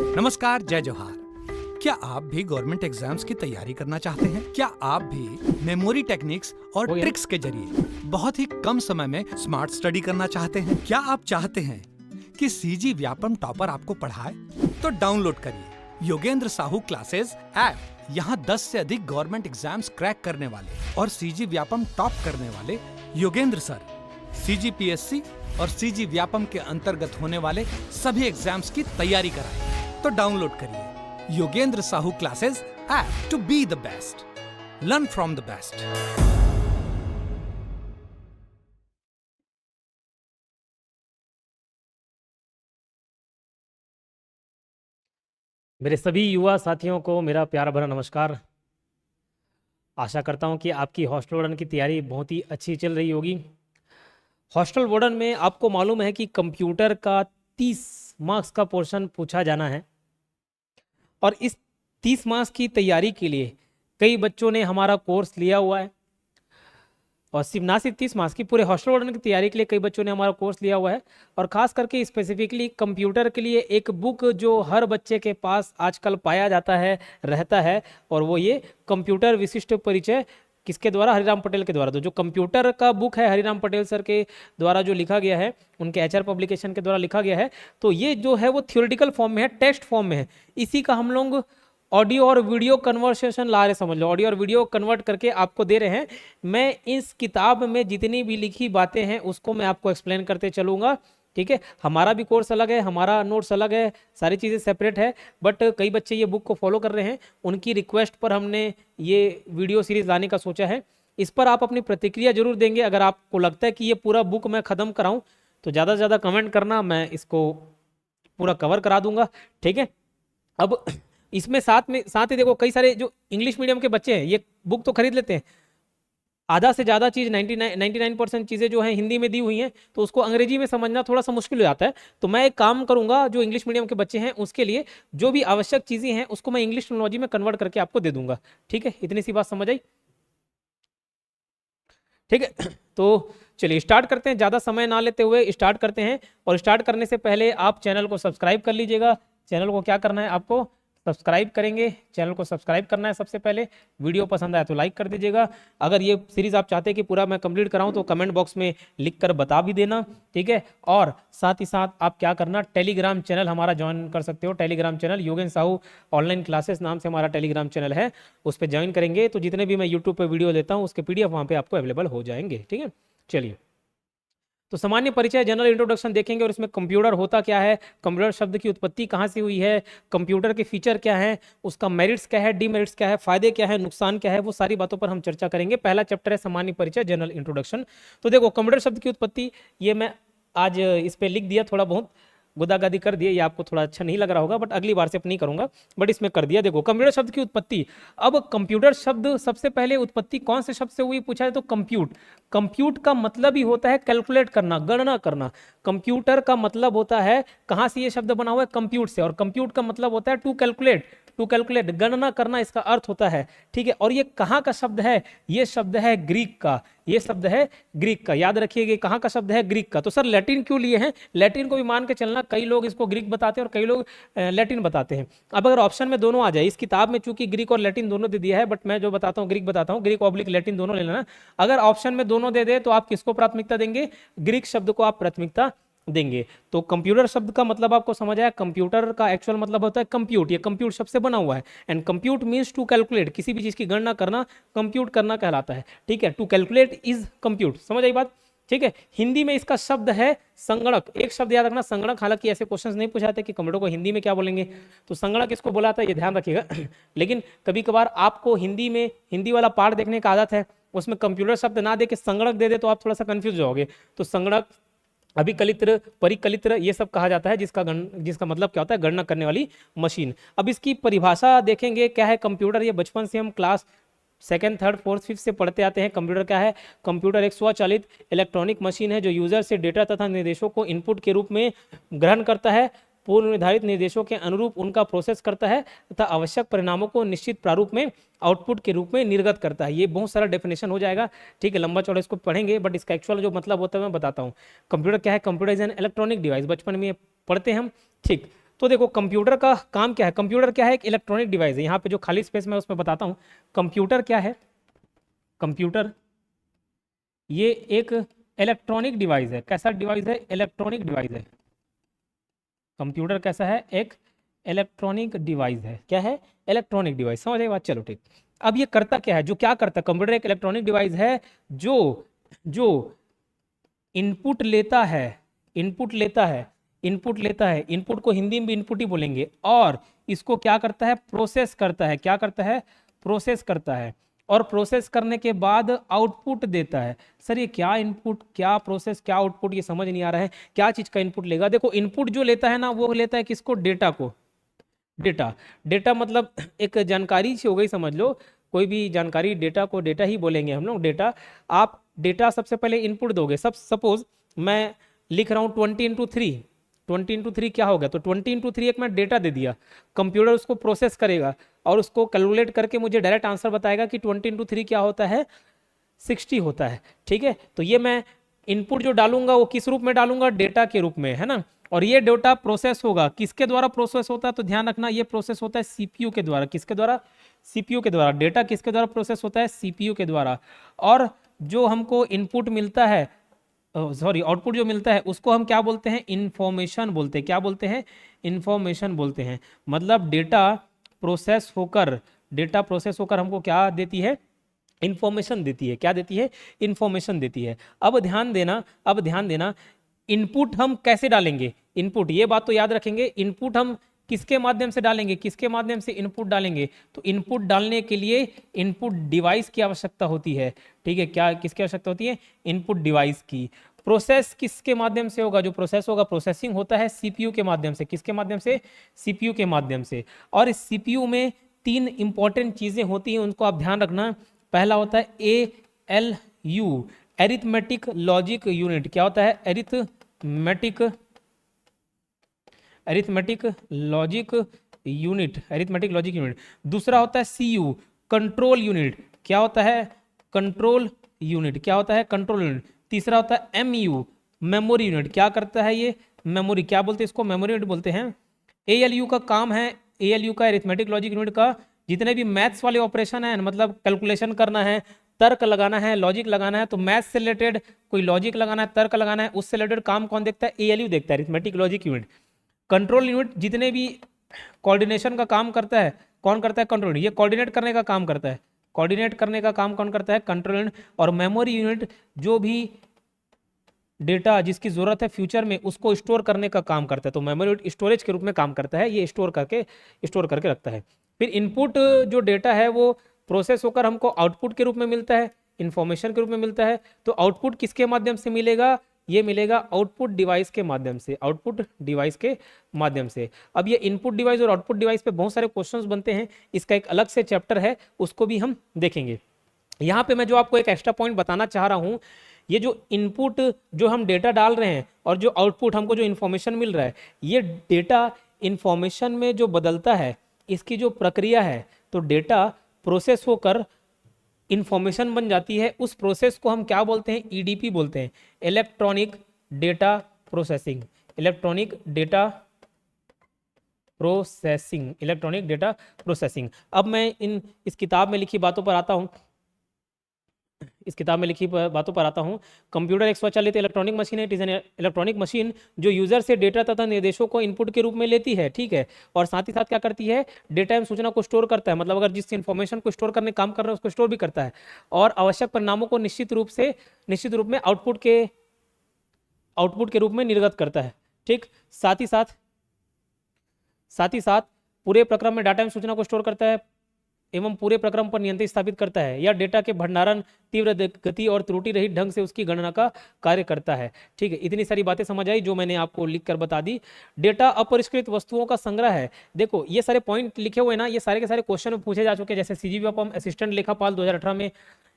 नमस्कार, जय जोहार। क्या आप भी गवर्नमेंट एग्जाम्स की तैयारी करना चाहते हैं? क्या आप भी मेमोरी टेक्निक्स और ट्रिक्स के जरिए बहुत ही कम समय में स्मार्ट स्टडी करना चाहते हैं? क्या आप चाहते हैं कि सीजी व्यापम टॉपर आपको पढ़ाए? तो डाउनलोड करिए योगेंद्र साहू क्लासेस ऐप। यहाँ 10 से अधिक गवर्नमेंट एग्जाम्स क्रैक करने वाले और सीजी व्यापम टॉप करने वाले योगेंद्र सर सीजीपीएससी और सीजी व्यापम के अंतर्गत होने वाले सभी एग्जाम्स की तैयारी कराएं। तो डाउनलोड करिए Yogendra Sahu classes app to be the best, learn from the best. मेरे सभी युवा साथियों को मेरा प्यारा भरा नमस्कार। आशा करता हूं कि आपकी हॉस्टल वार्डन की तैयारी बहुत ही अच्छी चल रही होगी। हॉस्टल वार्डन में आपको मालूम है कि कंप्यूटर का 30 मार्क्स का पोर्शन पूछा जाना है और इस 30 मार्क्स की तैयारी के लिए कई बच्चों ने हमारा कोर्स लिया हुआ है और सिर्फ 30 मार्क्स की पूरे हॉस्टल वार्डन की तैयारी के लिए कई बच्चों ने हमारा कोर्स लिया हुआ है। और ख़ास करके स्पेसिफिकली कंप्यूटर के लिए एक बुक जो हर बच्चे के पास आजकल पाया जाता है रहता है, और वो ये कंप्यूटर विशिष्ट परिचय किसके द्वारा, हरिराम पटेल के द्वारा। तो जो कंप्यूटर का बुक है हरिराम पटेल सर के द्वारा जो लिखा गया है, उनके एचआर पब्लिकेशन के द्वारा लिखा गया है, तो ये जो है वो थ्योरेटिकल फॉर्म में है, टेक्स्ट फॉर्म में है। इसी का हम लोग ऑडियो और वीडियो कन्वर्सेशन ला रहे, समझ लो ऑडियो और वीडियो कन्वर्ट करके आपको दे रहे हैं। मैं इस किताब में जितनी भी लिखी बातें हैं उसको मैं आपको एक्सप्लेन करते चलूँगा, ठीक है। हमारा भी कोर्स अलग है, हमारा नोट्स अलग है, सारी चीज़ें सेपरेट है, बट कई बच्चे ये बुक को फॉलो कर रहे हैं। उनकी रिक्वेस्ट पर हमने ये वीडियो सीरीज़ लाने का सोचा है। इस पर आप अपनी प्रतिक्रिया जरूर देंगे। अगर आपको लगता है कि ये पूरा बुक मैं ख़त्म कराऊँ तो ज़्यादा से ज़्यादा कमेंट करना, मैं इसको पूरा कवर करा दूंगा, ठीक है। अब इसमें साथ ही देखो, कई सारे जो इंग्लिश मीडियम के बच्चे हैं ये बुक तो खरीद लेते हैं। आधा से ज़्यादा चीज़ 99% चीज़ें जो हैं हिंदी में दी हुई हैं, तो उसको अंग्रेजी में समझना थोड़ा सा मुश्किल हो जाता है। तो मैं एक काम करूंगा, जो इंग्लिश मीडियम के बच्चे हैं उसके लिए जो भी आवश्यक चीज़ें हैं उसको मैं इंग्लिश टेक्नोलॉजी में कन्वर्ट करके आपको दे दूंगा, ठीक है। इतनी सी बात समझ आई, ठीक है। तो चलिए स्टार्ट करते हैं, ज़्यादा समय ना लेते हुए स्टार्ट करते हैं। और स्टार्ट करने से पहले आप चैनल को सब्सक्राइब कर लीजिएगा। चैनल को क्या करना है, आपको सब्सक्राइब करेंगे, चैनल को सब्सक्राइब करना है सबसे पहले। वीडियो पसंद आया तो लाइक कर दीजिएगा। अगर ये सीरीज़ आप चाहते हैं कि पूरा मैं कंप्लीट कराऊं तो कमेंट बॉक्स में लिख कर बता भी देना, ठीक है। और साथ ही साथ आप क्या करना, टेलीग्राम चैनल हमारा ज्वाइन कर सकते हो। Telegram channel Yogendra Sahu online classes नाम से हमारा टेलीग्राम चैनल है, उस पर ज्वाइन करेंगे तो जितने भी मैं यूट्यूब पर वीडियो लेता हूँ उसके PDF वहाँ पर आपको अवेलेबल हो जाएंगे, ठीक है। चलिए, तो सामान्य परिचय, जनरल इंट्रोडक्शन देखेंगे और इसमें कंप्यूटर होता क्या है, कंप्यूटर शब्द की उत्पत्ति कहाँ से हुई है, कंप्यूटर के फीचर क्या है, उसका मेरिट्स क्या है, डीमेरिट्स क्या है, फायदे क्या है, नुकसान क्या है, वो सारी बातों पर हम चर्चा करेंगे। पहला चैप्टर है सामान्य परिचय, जनरल इंट्रोडक्शन। तो देखो, कंप्यूटर शब्द की उत्पत्ति, ये मैं आज इस पर लिख दिया, थोड़ा बहुत गुदागादी कर दिया, ये आपको थोड़ा अच्छा नहीं लग रहा होगा, बट अगली बार से नहीं करूंगा, बट इसमें कर दिया। देखो, कंप्यूटर शब्द की उत्पत्ति। अब कंप्यूटर शब्द सबसे पहले उत्पत्ति कौन से शब्द से हुई पूछा है तो कंप्यूट। कंप्यूट का मतलब ही होता है कैलकुलेट करना, गणना करना। कंप्यूटर का मतलब होता है, कहाँ से ये शब्द बना हुआ है, कंप्यूट से, और कंप्यूट का मतलब होता है टू कैलकुलेट, टू कैलकुलेट, गणना करना इसका अर्थ होता है, ठीक है। और ये कहाँ का शब्द है, ये शब्द है ग्रीक का, ये शब्द है ग्रीक का, याद रखिएगा कहाँ का शब्द है, ग्रीक का। तो सर लैटिन क्यों लिए हैं, लैटिन को भी मान के चलना, कई लोग इसको ग्रीक बताते हैं और कई लोग लैटिन बताते हैं। अब अगर ऑप्शन में दोनों आ जाए, इस किताब में चूंकि ग्रीक और लैटिन दोनों दे दिया है, बट मैं जो बताता हूँ ग्रीक बताता हूँ, ग्रीक ऑब्लिक लैटिन दोनों ले लेना। अगर ऑप्शन में दोनों दे दे तो आप किसको प्राथमिकता देंगे, ग्रीक शब्द को आप प्राथमिकता देंगे। तो कंप्यूटर शब्द का मतलब आपको समझ आया। कंप्यूटर का एक्चुअल मतलब होता है कंप्यूट, ये कंप्यूट शब्द से बना हुआ है। And compute means to calculate, किसी भी चीज की गणना करना कंप्यूट करना कहलाता है, ठीक है। टू कैलकुलेट इज कंप्यूट, समझ आई बात, ठीक है। हिंदी में इसका शब्द है संगणक। एक शब्द याद रखना, संगणक। हालांकि ऐसे क्वेश्चंस नहीं पूछाते कि कंप्यूटर को हिंदी में क्या बोलेंगे, तो संगणक इसको बोला था, ये ध्यान रखिएगा। लेकिन कभी कभार आपको हिंदी में हिंदी वाला पार्ट देखने का आदत है, उसमें कंप्यूटर शब्द ना दे के संगणक दे दे तो आप थोड़ा सा कंफ्यूज हो जाओगे। तो संगणक, अभिकलित्र, परिकलित्र, ये सब कहा जाता है, जिसका मतलब क्या होता है, गणना करने वाली मशीन। अब इसकी परिभाषा देखेंगे क्या है कंप्यूटर। ये बचपन से हम class 2nd, 3rd, 4th, 5th से पढ़ते आते हैं। कंप्यूटर क्या है, कंप्यूटर एक स्वचालित इलेक्ट्रॉनिक मशीन है जो यूजर से डेटा तथा निर्देशों को इनपुट के रूप में ग्रहण करता है, पूर्व निर्धारित निर्देशों के अनुरूप उनका प्रोसेस करता है तथा आवश्यक परिणामों को निश्चित प्रारूप में आउटपुट के रूप में निर्गत करता है। ये बहुत सारा डेफिनेशन हो जाएगा, ठीक है, लंबा चौड़ा इसको पढ़ेंगे, बट इसका एक्चुअल जो मतलब होता है मैं बताता हूँ। कंप्यूटर क्या है, computer is an electronic device, बचपन में पढ़ते हैं हम, ठीक। तो देखो कंप्यूटर का काम क्या है, कंप्यूटर क्या है, एक इलेक्ट्रॉनिक डिवाइस है। यहाँ पे जो खाली स्पेस मैं उसमें बताता हूँ, कंप्यूटर क्या है, कंप्यूटर ये एक इलेक्ट्रॉनिक डिवाइस है। कैसा डिवाइस है, इलेक्ट्रॉनिक डिवाइस है। कंप्यूटर कैसा है, एक इलेक्ट्रॉनिक डिवाइस है। क्या है, इलेक्ट्रॉनिक डिवाइस, समझ आई बात, चलो ठीक। अब ये करता क्या है, जो क्या करता है, कंप्यूटर एक इलेक्ट्रॉनिक डिवाइस है जो जो इनपुट लेता है, इनपुट लेता है, इनपुट लेता है, इनपुट को हिंदी में भी इनपुट ही बोलेंगे, और इसको क्या करता है, प्रोसेस करता है। क्या करता है, प्रोसेस करता है, और प्रोसेस करने के बाद आउटपुट देता है। सर ये क्या इनपुट, क्या प्रोसेस, क्या आउटपुट, ये समझ नहीं आ रहा है, क्या चीज़ का इनपुट लेगा। देखो इनपुट जो लेता है ना, वो लेता है किसको, डेटा को। डेटा, डेटा मतलब एक जानकारी सी हो गई, समझ लो कोई भी जानकारी, डेटा को डेटा ही बोलेंगे हम लोग। डेटा, आप डेटा सबसे पहले इनपुट दोगे। सब सपोज मैं लिख रहा हूँ 20 × 3, 20 × 3 क्या होगा, तो 20 × 3 एक मैं डेटा दे दिया, कंप्यूटर उसको प्रोसेस करेगा और उसको कैलकुलेट करके मुझे डायरेक्ट आंसर बताएगा कि 20 × 3 क्या होता है, 60 होता है। ठीक है, तो ये मैं इनपुट जो डालूंगा वो किस रूप में डालूंगा, डेटा के रूप में, है ना। और ये डेटा प्रोसेस होगा, किसके द्वारा प्रोसेस होता है, तो ध्यान रखना ये प्रोसेस होता है सीपीयू के द्वारा। किसके द्वारा, सीपीयू के द्वारा। डेटा किसके द्वारा प्रोसेस होता है, सीपीयू के द्वारा। और जो हमको इनपुट मिलता है, सॉरी आउटपुट जो मिलता है, उसको हम क्या बोलते हैं, इंफॉर्मेशन बोलते हैं। क्या बोलते हैं, इंफॉर्मेशन बोलते हैं। मतलब डेटा प्रोसेस होकर, डेटा प्रोसेस होकर हमको क्या देती है, इंफॉर्मेशन देती है। क्या देती है, इंफॉर्मेशन देती है। अब ध्यान देना, अब ध्यान देना, इनपुट हम कैसे डालेंगे, इनपुट, ये बात तो याद रखेंगे, इनपुट हम किसके माध्यम से डालेंगे, किसके माध्यम से इनपुट डालेंगे, तो इनपुट डालने के लिए इनपुट डिवाइस की आवश्यकता होती है। ठीक है, क्या किसकी आवश्यकता होती है, इनपुट डिवाइस की। प्रोसेस किसके माध्यम से होगा, जो प्रोसेस होगा, प्रोसेसिंग होता है सीपीयू के माध्यम से। किसके माध्यम से, सीपीयू के माध्यम से। और इस सीपीयू में 3 इंपॉर्टेंट चीजें होती हैं, उनको आप ध्यान रखना। पहला होता है ALU, एरिथमेटिक लॉजिक यूनिट। क्या होता है, arithmetic logic unit, arithmetic logic unit. दूसरा होता है CU, कंट्रोल यूनिट। क्या होता है, कंट्रोल यूनिट। क्या होता है, कंट्रोल यूनिट। तीसरा होता है MU, मेमोरी यूनिट। क्या करता है ये, मेमोरी। क्या बोलते हैं इसको, मेमोरी यूनिट बोलते हैं। ALU का काम है, ALU का, एरिथमेटिक लॉजिक यूनिट का, जितने भी मैथ्स वाले ऑपरेशन है, मतलब कैलकुलेशन करना है, तर्क लगाना है, लॉजिक लगाना है, तो मैथ्स से रिलेटेड कोई लॉजिक लगाना है, तर्क लगाना है, उससे रिलेटेड काम कौन देखता है, ALU देखता है, arithmetic logic unit. Control unit जितने भी कोऑर्डिनेशन का काम करता है, कौन करता है, कंट्रोल यूनिट। ये कोऑर्डिनेट करने का काम करता है, कोऑर्डिनेट करने का काम कौन करता है, कंट्रोल यूनिट। और मेमोरी यूनिट जो भी डेटा जिसकी जरूरत है फ्यूचर में, उसको स्टोर करने का काम करता है। तो मेमोरी यूनिट स्टोरेज के रूप में काम करता है, ये स्टोर करके रखता है। फिर इनपुट जो डेटा है वो प्रोसेस होकर हमको आउटपुट के रूप में मिलता है, इंफॉर्मेशन के रूप में मिलता है। तो आउटपुट किसके माध्यम से मिलेगा, ये मिलेगा आउटपुट डिवाइस के माध्यम से, आउटपुट डिवाइस के माध्यम से। अब ये इनपुट डिवाइस और आउटपुट डिवाइस पे बहुत सारे क्वेश्चंस बनते हैं, इसका एक अलग से चैप्टर है, उसको भी हम देखेंगे। यहाँ पे मैं जो आपको एक एक्स्ट्रा पॉइंट बताना चाह रहा हूँ, ये जो इनपुट जो हम डेटा डाल रहे हैं और जो आउटपुट हमको जो इन्फॉर्मेशन मिल रहा है, ये डेटा इन्फॉर्मेशन में जो बदलता है, इसकी जो प्रक्रिया है, तो डेटा प्रोसेस होकर इंफॉर्मेशन बन जाती है। उस प्रोसेस को हम क्या बोलते हैं, EDP बोलते हैं, electronic data processing, electronic data processing, electronic data processing. अब मैं इस किताब में लिखी बातों पर आता हूँ, इस किताब में लिखी बातों पर आता हूँ। कंप्यूटर एक स्वचालित इलेक्ट्रॉनिक मशीन है। It is an electronic machine जो यूजर से डेटा तथा निर्देशों को इनपुट के रूप में लेती है, ठीक है, और साथ ही साथ क्या करती है, डेटा एवं सूचना को स्टोर करता है, मतलब अगर जिस इन्फॉर्मेशन को स्टोर करने काम कर रहा है उसको स्टोर भी करता है, और आवश्यक परिणामों को निश्चित रूप में आउटपुट के रूप में निर्गत करता है। ठीक, साथ ही साथ पूरे प्रक्रम में डाटा एवं सूचना को स्टोर करता है एवं पूरे प्रक्रम पर नियंत्रण स्थापित करता है। यह डेटा के भंडारण, तीव्र गति और त्रुटि रहित ढंग से उसकी गणना का कार्य करता है। ठीक है, इतनी सारी बातें समझ आई जो मैंने आपको लिख कर बता दी। डेटा अपरिष्कृत वस्तुओं का संग्रह है। देखो ये सारे पॉइंट लिखे हुए ना, ये सारे के सारे क्वेश्चन में पूछे जा चुके हैं। जैसे CGP असिस्टेंट लेखापाल 2018 में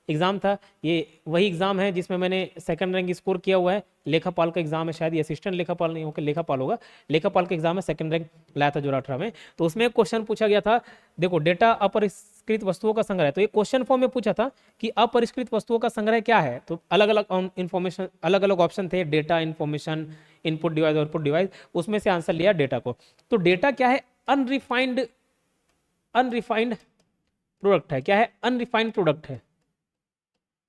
एग्जाम था, ये वही एग्जाम है जिसमें मैंने सेकंड रैंक स्कोर किया हुआ है। लेखापाल का एग्जाम है, शायद ये असिस्टेंट लेखापाल नहीं होकर लेखापाल होगा, लेखापाल का एग्जाम है, सेकंड रैंक लाया था 2018 में। तो उसमें एक क्वेश्चन पूछा गया था, देखो डेटा अपरिष्कृत वस्तुओं का संग्रह है, तो ये क्वेश्चन फॉर्म में पूछा था कि अपरिष्कृत वस्तुओं का संग्रह क्या है। तो अलग अलग इंफॉर्मेशन, अलग अलग ऑप्शन थे, data, information, input device output device, उसमें से आंसर लिया डेटा को। तो डेटा क्या है? अनरिफाइंड प्रोडक्ट है। क्या है? अनरिफाइंड प्रोडक्ट है,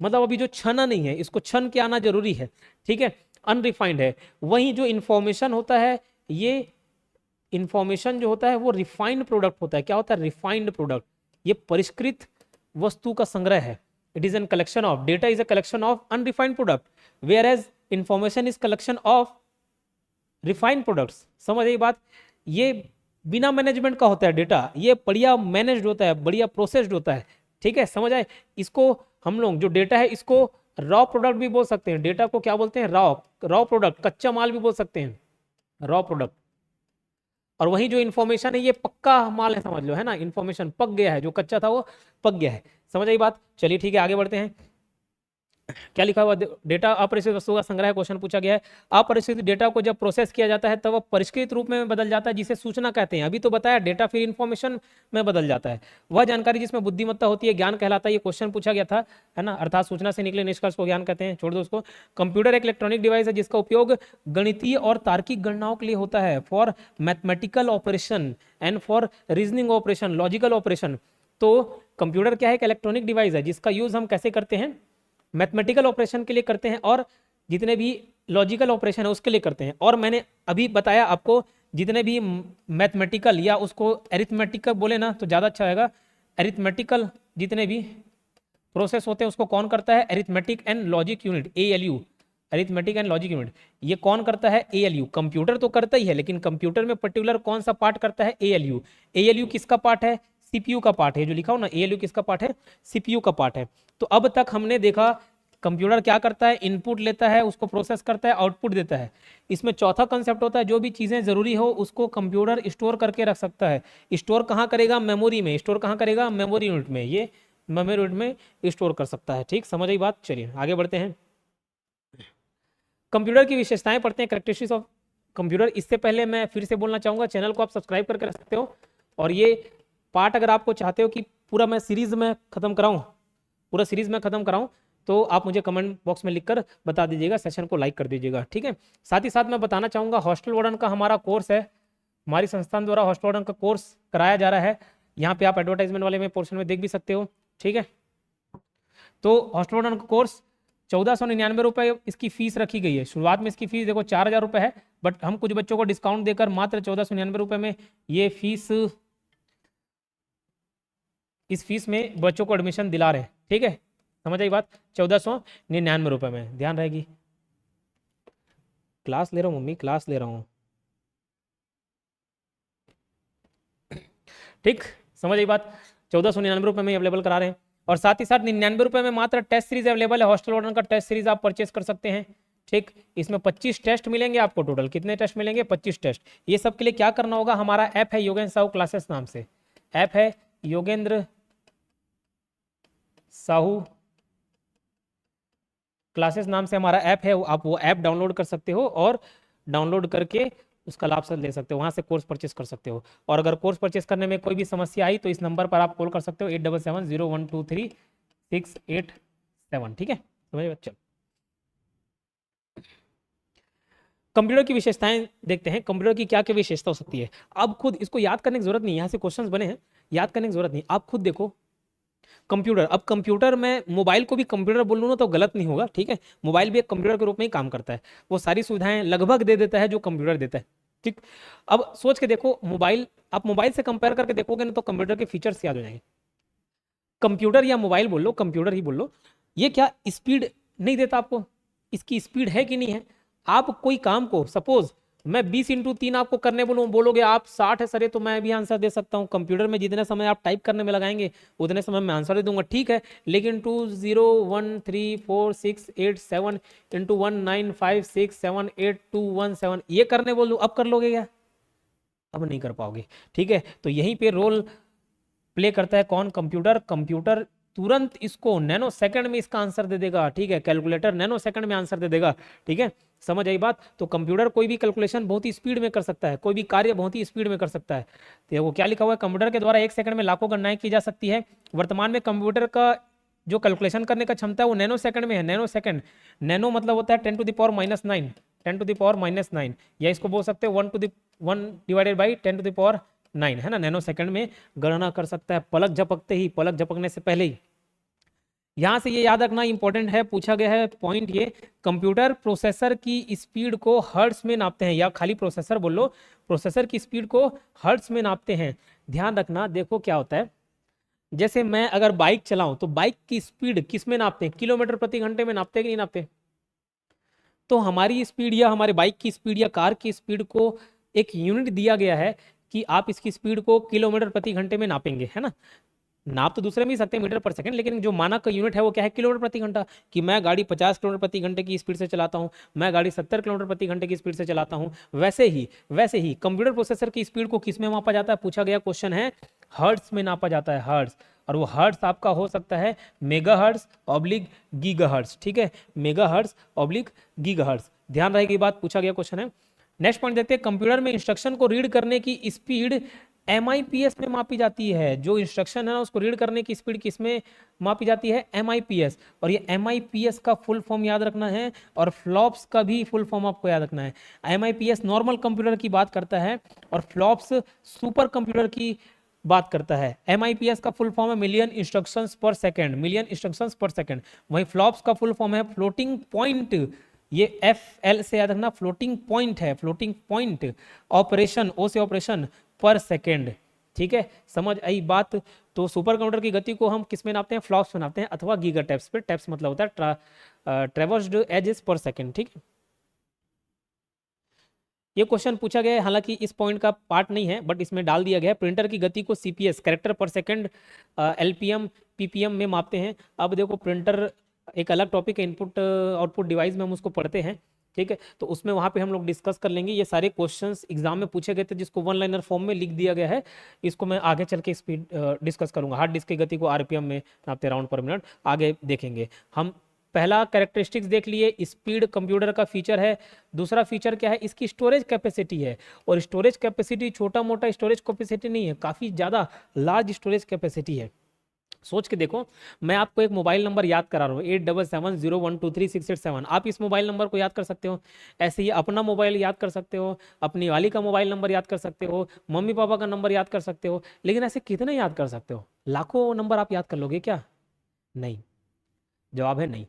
मतलब अभी जो छना नहीं है, इसको छन के आना जरूरी है, ठीक है, अनरिफाइंड है। वहीं जो इंफॉर्मेशन होता है, ये इंफॉर्मेशन जो होता है वो रिफाइंड प्रोडक्ट होता है। क्या होता है? Refined product. ये परिष्कृत वस्तु का संग्रह है। It is an collection of, data is a collection of unrefined product, where as information is collection of refined products. समझ आई बात? ये बिना मैनेजमेंट का होता है डेटा, ये बढ़िया मैनेज्ड होता है, बढ़िया प्रोसेस्ड होता है, ठीक है, समझ आए? इसको हम लोग जो डेटा है इसको रॉ प्रोडक्ट भी बोल सकते हैं। डेटा को क्या बोलते हैं? रॉ प्रोडक्ट, कच्चा माल भी बोल सकते हैं, रॉ प्रोडक्ट। और वही जो इन्फॉर्मेशन है ये पक्का माल है, समझ लो, है ना, इन्फॉर्मेशन पक गया है, जो कच्चा था वो पक गया है। समझ आई बात? चलिए ठीक है, आगे बढ़ते हैं। क्या लिखा हुआ? डेटा अपरिष्कृत वस्तु का संग्रह क्वेश्चन पूछा गया है। अपरिष्कृत डेटा को जब प्रोसेस किया जाता है तब वह परिष्कृत रूप में बदल जाता है, जिसे सूचना कहते हैं। अभी तो बताया, डेटा फिर इन्फॉर्मेशन में बदल जाता है। वह जानकारी जिसमें बुद्धिमत्ता होती है ज्ञान कहलाता है। ये क्वेश्चन पूछा गया था, है ना, अर्थात सूचना से निकले निष्कर्ष को ज्ञान कहते हैं, छोड़ दो उसको। कंप्यूटर एक इलेक्ट्रॉनिक डिवाइस है जिसका उपयोग गणितीय और तार्किक गणनाओं के लिए होता है, for mathematical operation and for reasoning operation, logical operation. तो कंप्यूटर क्या है? एक इलेक्ट्रॉनिक डिवाइस है जिसका यूज हम कैसे करते हैं? मैथमेटिकल ऑपरेशन के लिए करते हैं, और जितने भी लॉजिकल ऑपरेशन है उसके लिए करते हैं। और मैंने अभी बताया आपको, जितने भी मैथमेटिकल या उसको एरिथमेटिकल बोले ना तो ज़्यादा अच्छा रहेगा, एरिथमेटिकल जितने भी प्रोसेस होते हैं उसको कौन करता है? Arithmetic and logic unit, ALU, arithmetic and logic unit. ये कौन करता है? ALU। कंप्यूटर तो करता ही है, लेकिन कंप्यूटर में पर्टिकुलर कौन सा पार्ट करता है? ALU। ALU किसका पार्ट है? CPU का पार्ट है। जो लिखा हो ना, ALU किसका पार्ट है? CPU का पार्ट है। तो अब तक हमने देखा कंप्यूटर क्या करता है? इनपुट लेता है, उसको प्रोसेस करता है, आउटपुट देता है। इसमें चौथा कंसेप्ट होता है, जो भी चीज़ें ज़रूरी हो उसको कंप्यूटर स्टोर करके रख सकता है। स्टोर कहाँ करेगा? मेमोरी में। स्टोर कहाँ करेगा? मेमोरी यूनिट में। ये मेमोरी यूनिट में स्टोर कर सकता है, ठीक, समझ आई बात? चलिए आगे बढ़ते हैं। कंप्यूटर की विशेषताएं पढ़ते हैं, कैरेक्टरिस्टिक्स ऑफ कंप्यूटर। इससे पहले मैं फिर से बोलना चाहूँगा, चैनल को आप सब्सक्राइब करके रख सकते हो। और ये पार्ट अगर आपको चाहते हो कि पूरा मैं सीरीज में ख़त्म कराऊँ, पूरा सीरीज में ख़त्म कराऊँ, तो आप मुझे कमेंट बॉक्स में लिखकर बता दीजिएगा, सेशन को लाइक कर दीजिएगा, ठीक है। साथ ही साथ मैं बताना चाहूँगा, हॉस्टल वार्डन का हमारा कोर्स है, हमारी संस्थान द्वारा हॉस्टल वार्डन का कोर्स कराया जा रहा है। यहाँ पे आप एडवर्टाइजमेंट वाले में पोर्शन में देख भी सकते हो, ठीक है। तो हॉस्टल वार्डन का कोर्स 1499 रुपये इसकी फीस रखी गई है। शुरुआत में इसकी फीस देखो 4000 रुपये है, बट हम कुछ बच्चों को डिस्काउंट देकर मात्र 1499 रुपये में ये फीस, इस फीस में बच्चों को एडमिशन दिला रहे हैं, ठीक है, समझ आई बात। 1499 रुपये में, ध्यान रहेगी। क्लास ले रहा हूँ मम्मी, क्लास ले रहा हूँ, ठीक, समझ आई बात। 1499 रुपये में अवेलेबल करा रहे हैं। और साथ ही साथ 99 रुपये में मात्र टेस्ट सीरीज अवेलेबल है। हॉस्टल वार्डन का टेस्ट सीरीज आप परचेस कर सकते हैं, ठीक। इसमें 25 टेस्ट मिलेंगे आपको। टोटल कितने टेस्ट मिलेंगे? 25 टेस्ट। ये सब के लिए क्या करना होगा? हमारा ऐप है योगेंद्र साहू क्लासेस नाम से, ऐप है योगेंद्र साहू क्लासेस नाम से हमारा ऐप है। आप वो ऐप डाउनलोड कर सकते हो और डाउनलोड करके उसका लाभ से ले सकते हो, वहाँ से कोर्स परचेस कर सकते हो। और अगर कोर्स परचेस करने में कोई भी समस्या आई तो इस नंबर पर आप कॉल कर सकते हो, 8770123687, ठीक है, समझिए बच्चों। कंप्यूटर की विशेषताएं देखते हैं, कंप्यूटर की क्या क्या विशेषता हो सकती है। अब खुद इसको याद करने की जरूरत नहीं, यहाँ से क्वेश्चंस बने हैं, याद करने की जरूरत नहीं, आप खुद देखो कंप्यूटर। अब कंप्यूटर में मोबाइल को भी कंप्यूटर बोल लूँ ना तो गलत नहीं होगा, ठीक है। मोबाइल भी एक कंप्यूटर के रूप में ही काम करता है, वो सारी सुविधाएं लगभग दे देता है जो कंप्यूटर देता है, ठीक। अब सोच के देखो, मोबाइल, आप मोबाइल से कंपेयर करके देखोगे ना तो कंप्यूटर के फीचर्स याद हो जाएंगे। कंप्यूटर या मोबाइल बोल लो, कंप्यूटर ही बोल लो, ये क्या स्पीड नहीं देता आपको? इसकी स्पीड है कि नहीं है? आप कोई काम को, सपोज मैं 20x3 आपको करने बोलोगे आप 60 है सर, तो मैं भी आंसर दे सकता हूँ। कंप्यूटर में जितने समय आप टाइप करने में लगाएंगे उतने समय मैं आंसर दे दूंगा, ठीक है। लेकिन 20134687 इंटू 1956782117 ये करने बोल दो, अब कर लोगे क्या? अब नहीं कर पाओगे, ठीक है। तो यहीं पे रोल प्ले करता है कौन? कंप्यूटर। कंप्यूटर तुरंत इसको नैनो सेकंड में इसका आंसर दे देगा, ठीक है। कैलकुलेटर नैनो सेकंड में आंसर दे देगा, ठीक है, समझ आई बात। तो कंप्यूटर कोई भी कैलकुलेशन बहुत ही स्पीड में कर सकता है, कोई भी कार्य बहुत ही स्पीड में कर सकता है। तो वो क्या लिखा हुआ है? कंप्यूटर के द्वारा 1 सेकंड में लाखों गणनाएं की जा सकती है। वर्तमान में कंप्यूटर का जो कैलकुलेशन करने का क्षमता है वो नैनो सेकंड में है। नैनो सेकंड, नैनो मतलब होता है 10⁻⁹, 10⁻⁹ या इसको बोल सकते हो 1 डिवाइडेड बाई 10⁻⁹ है ना, नैनो सेकंड में गणना कर सकता है, पलक झपकते ही, पलक झपकने से पहले ही। यहां से ये याद रखना इंपॉर्टेंट है, पूछा गया है पॉइंट ये, कंप्यूटर प्रोसेसर की स्पीड को हर्ट्ज में नापते हैं, या खाली प्रोसेसर बोल लो, प्रोसेसर की स्पीड को हर्ट्ज में नापते हैं। ध्यान रखना, देखो क्या होता है, जैसे मैं अगर बाइक चलाऊं तो बाइक की स्पीड किस में नापते हैं, किलोमीटर प्रति घंटे में नापते हैं कि नहीं नापते? तो हमारी स्पीड या हमारे बाइक की स्पीड या कार की स्पीड को एक यूनिट दिया गया है कि आप इसकी स्पीड को किलोमीटर प्रति घंटे में नापेंगे, है ना। नाप तो दूसरे में ही सकते हैं मीटर पर सेकंड, लेकिन जो मानक यूनिट है वो क्या है, किलोमीटर प्रति घंटा। कि मैं गाड़ी 50 किलोमीटर प्रति घंटे की स्पीड से चलाता हूं, मैं गाड़ी 70 किलोमीटर प्रति घंटे की स्पीड से चलाता हूं, वैसे ही कंप्यूटर प्रोसेसर की स्पीड को किस में मापा जाता है, पूछा गया क्वेश्चन है, हर्ट्ज में नापा जाता है, हर्ट्ज। और वो हर्ट्ज आपका हो सकता है मेगाहर्ट्ज ऑब्लिक गीगाहर्ट्ज, ठीक है, मेगाहर्ट्ज ऑब्लिक गीगाहर्ट्ज, ध्यान रहेगी बात, पूछा गया क्वेश्चन है। नेक्स्ट पॉइंट देखते हैं, कंप्यूटर में इंस्ट्रक्शन को रीड करने की स्पीड MIPS में मापी जाती है। जो इंस्ट्रक्शन है उसको रीड करने की स्पीड किस में मापी जाती है, MIPS। और ये MIPS का फुल फॉर्म याद रखना है, और फ्लॉप्स का भी फुल फॉर्म आपको याद रखना है। MIPS नॉर्मल कंप्यूटर की बात करता है और फ्लॉप्स सुपर कंप्यूटर की बात करता है। MIPS का फुल फॉर्म है मिलियन इंस्ट्रक्शंस पर सेकंड, मिलियन इंस्ट्रक्शंस पर सेकंड। वहीं फ्लॉप्स का फुल फॉर्म है फ्लोटिंग पॉइंट, ये FL से याद रखना, फ्लोटिंग पॉइंट है, फ्लोटिंग पॉइंट ऑपरेशन, O से ऑपरेशन पर सेकेंड, ठीक है, समझ आई बात। तो सुपर कंप्यूटर की गति को हम किस में नापते हैं, फ्लॉप्स में नापते हैं, अथवा गीगा टैप्स पे, टैप्स मतलब होता है ट्रेवर्स्ड एजेस पर सेकेंड, ठीक है। ये क्वेश्चन पूछा गया है, हालांकि इस पॉइंट का पार्ट नहीं है बट इसमें डाल दिया गया है, प्रिंटर की गति को CPS कैरेक्टर पर सेकंड LPM PPM में मापते हैं। अब देखो प्रिंटर एक अलग टॉपिक है, इनपुट आउटपुट डिवाइस में हम उसको पढ़ते हैं, ठीक है, तो उसमें वहाँ पे हम लोग डिस्कस कर लेंगे। ये सारे क्वेश्चंस एग्जाम में पूछे गए थे जिसको वन लाइनर फॉर्म में लिख दिया गया है, इसको मैं आगे चल के स्पीड डिस्कस करूंगा। हार्ड डिस्क की गति को RPM में नापते, राउंड पर मिनट, आगे देखेंगे हम। पहला कैरेक्टरिस्टिक्स देख लिए, स्पीड कंप्यूटर का फीचर है। दूसरा फीचर क्या है, इसकी स्टोरेज कैपेसिटी है, और स्टोरेज कैपेसिटी छोटा मोटा स्टोरेज कैपेसिटी नहीं है, काफ़ी ज़्यादा लार्ज स्टोरेज कैपेसिटी है। सोच के देखो, मैं आपको एक मोबाइल नंबर याद करा रहा हूँ 8770123687, आप इस मोबाइल नंबर को याद कर सकते हो। ऐसे ही अपना मोबाइल याद कर सकते हो, अपनी वाली का मोबाइल नंबर याद कर सकते हो, मम्मी पापा का नंबर याद कर सकते हो, लेकिन ऐसे कितने याद कर सकते हो, लाखों नंबर आप याद कर लोगे क्या? नहीं, जवाब है नहीं।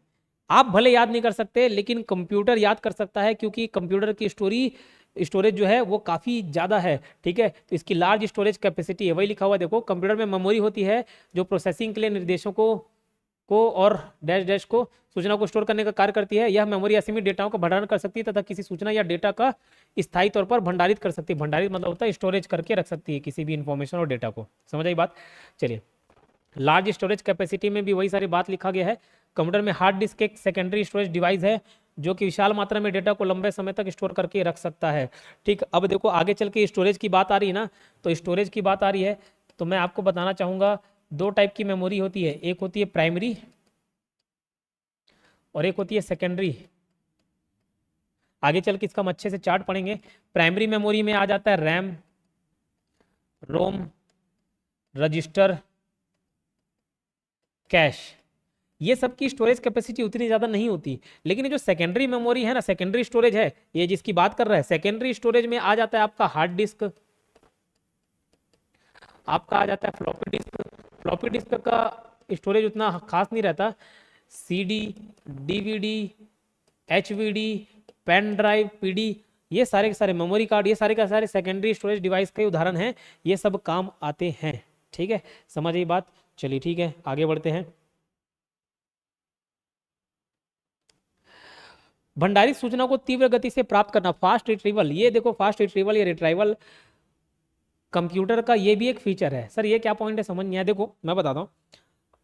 आप भले याद नहीं कर सकते लेकिन कंप्यूटर याद कर सकता है, क्योंकि कंप्यूटर की स्टोरेज जो है वो काफ़ी ज़्यादा है, ठीक है, तो इसकी लार्ज स्टोरेज कैपेसिटी है, वही लिखा हुआ है देखो। कंप्यूटर में मेमोरी होती है जो प्रोसेसिंग के लिए निर्देशों को और डैश डैश को सूचना को स्टोर करने का कार्य करती है। यह मेमोरी असीमित डेटाओं का भंडारण कर सकती है तथा किसी सूचना या डेटा का स्थायी तौर पर भंडारित कर सकती है। भंडारित मतलब होता है स्टोरेज करके रख सकती है किसी भी इंफॉर्मेशन और डेटा को, समझ आई बात। चलिए, लार्ज स्टोरेज कैपेसिटी में भी वही सारी बात लिखा गया है। कंप्यूटर में हार्ड डिस्क एक सेकेंडरी स्टोरेज डिवाइस है जो कि विशाल मात्रा में डेटा को लंबे समय तक स्टोर करके रख सकता है, ठीक। अब देखो आगे चल के स्टोरेज की बात आ रही है ना, तो स्टोरेज की बात आ रही है तो मैं आपको बताना चाहूँगा, दो टाइप की मेमोरी होती है, एक होती है प्राइमरी और एक होती है सेकेंडरी। आगे चल के इसका हम अच्छे से चार्ट पढ़ेंगे। प्राइमरी मेमोरी में आ जाता है रैम, रोम, रजिस्टर, कैश, ये सब की स्टोरेज कैपेसिटी उतनी ज़्यादा नहीं होती। लेकिन ये जो सेकेंडरी मेमोरी है ना, सेकेंडरी स्टोरेज है, ये जिसकी बात कर रहा है, सेकेंडरी स्टोरेज में आ जाता है आपका हार्ड डिस्क, आपका आ जाता है फ्लॉपी डिस्क। फ्लॉपी डिस्क का स्टोरेज उतना खास नहीं रहता। CD, DVD, HVD, pen drive, PD, ये सारे के सारे मेमोरी कार्ड, ये सारे का सारे सेकेंडरी स्टोरेज डिवाइस के उदाहरण हैं, ये सब काम आते हैं, ठीक है, समझ आई बात। चलिए ठीक है, आगे बढ़ते हैं। भंडारित सूचना को तीव्र गति से प्राप्त करना, फास्ट रिट्रीवल, ये देखो फास्ट रिट्रीवल या रिट्राइवल कंप्यूटर का ये भी एक फीचर है। सर ये क्या पॉइंट है, समझ नहीं आया। देखो मैं बताता हूँ,